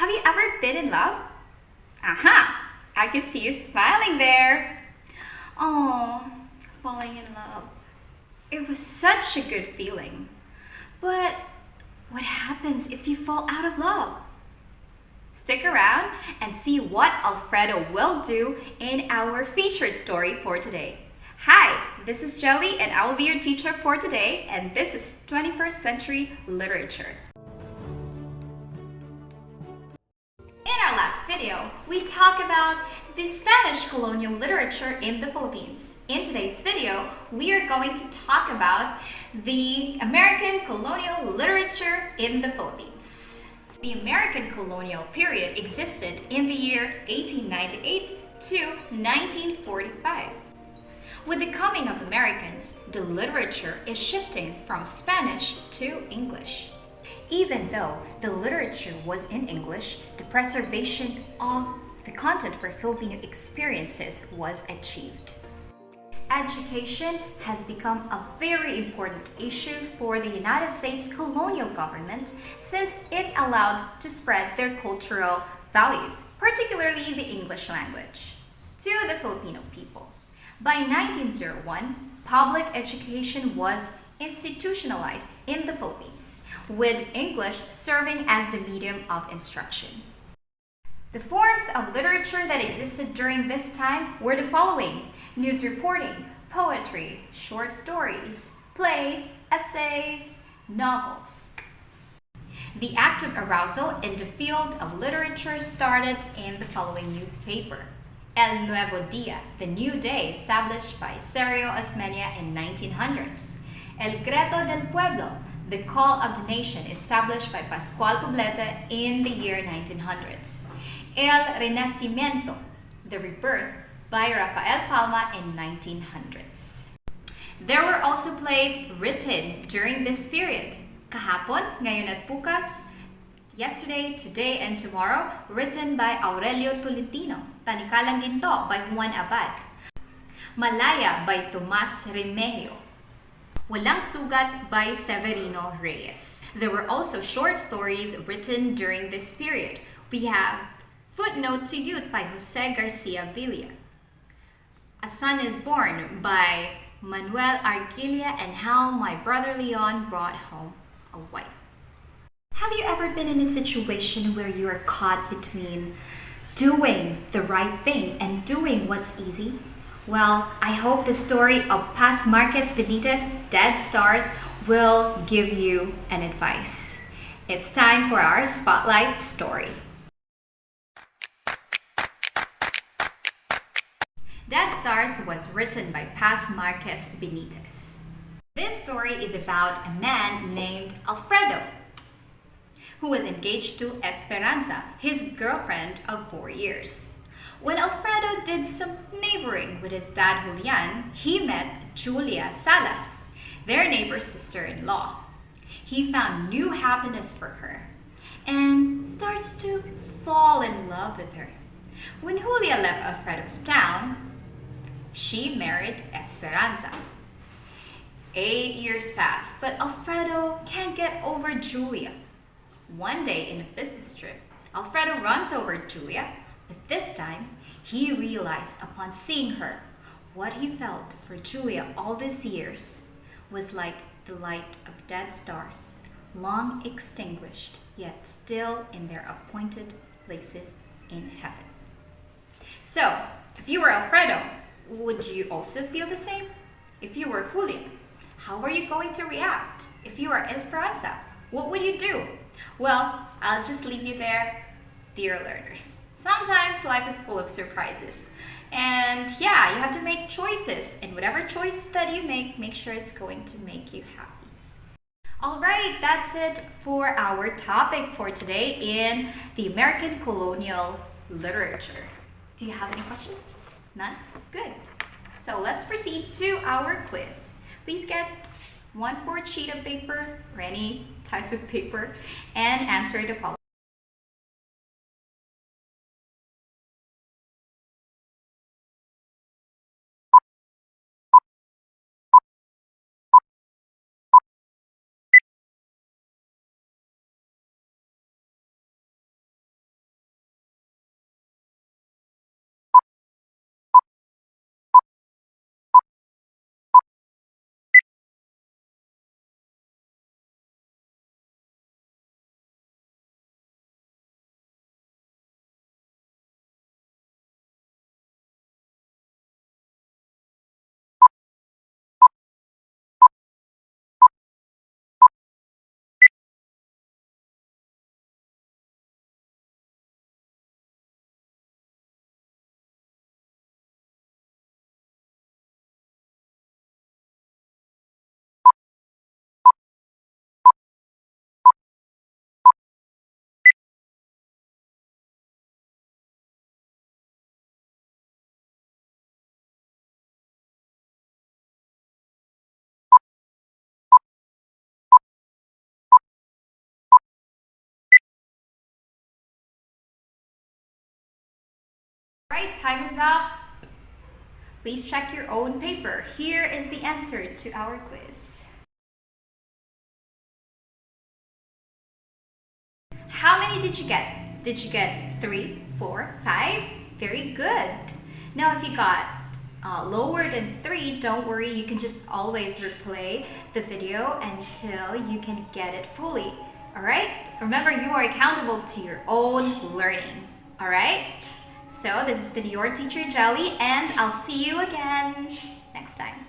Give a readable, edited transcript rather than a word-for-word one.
Have you ever been in love? Aha! I can see you smiling there. Oh, falling in love. It was such a good feeling. But what happens if you fall out of love? Stick around and see what Alfredo will do in our featured story for today. Hi, this is Jellie and I will be your teacher for today, and this is 21st century literature. In our last video, we talked about the Spanish colonial literature in the Philippines. In today's video, we are going to talk about the American colonial literature in the Philippines. The American colonial period existed in the year 1898 to 1945. With the coming of Americans, the literature is shifting from Spanish to English. Even though the literature was in English, the preservation of the content for Filipino experiences was achieved. Education has become a very important issue for the United States colonial government since it allowed to spread their cultural values, particularly the English language, to the Filipino people. By 1901, public education was institutionalized in the Philippines, with English serving as the medium of instruction. The forms of literature that existed during this time were the following: news reporting, poetry, short stories, plays, essays, novels. The active arousal in the field of literature started in the following newspaper: El Nuevo Dia, the New Day, established by Sergio Osmeña in 1900s. El Grito del Pueblo, the Call of the Nation, established by Pascual Poblete in the year 1900s. El Renacimiento, the Rebirth, by Rafael Palma in 1900s. There were also plays written during this period: Kahapon, Ngayon at Bukas, Yesterday, Today, and Tomorrow, written by Aurelio Tolentino. Tanikalang Ginto by Juan Abad. Malaya by Tomas Remigio. Walang Sugat by Severino Reyes. There were also short stories written during this period. We have Footnote to Youth by Jose Garcia Villa. A Son is Born by Manuel Argilla, and How My Brother Leon Brought Home a Wife. Have you ever been in a situation where you are caught between doing the right thing and doing what's easy? Well, I hope the story of past Marquez-Benitez, Dead Stars, will give you an advice. It's time for our spotlight story. Dead Stars was written by Paz Marquez-Benitez. This story is about a man named Alfredo, who was engaged to Esperanza, his girlfriend of 4 years. When Alfredo did some neighboring with his dad Julian, he met Julia Salas, their neighbor's sister-in-law. He found new happiness for her and starts to fall in love with her. When Julia left Alfredo's town, she married Esperanza. 8 years passed, but Alfredo can't get over Julia. One day in a business trip, Alfredo runs over Julia, but this time he realized upon seeing her what he felt for Julia all these years was like the light of dead stars, long extinguished, yet still in their appointed places in heaven. So, if you were Alfredo, would you also feel the same? If you were Julia, how are you going to react? If you were Esperanza, what would you do? Well, I'll just leave you there, dear learners. Sometimes life is full of surprises. And yeah, you have to make choices. And whatever choices that you make sure it's going to make you happy. Alright, that's it for our topic for today in the American colonial literature. Do you have any questions? None? Good. So let's proceed to our quiz. Please get 1/4 sheet of paper or any types of paper and answer the following. Alright, time is up. Please check your own paper. Here is the answer to our quiz. How many did you get? Did you get 3, 4, 5? Very good. Now if you got lower than 3, don't worry, you can just always replay the video until you can get it fully. Alright? Remember, you are accountable to your own learning. Alright? So this has been your teacher Jellie, and I'll see you again next time.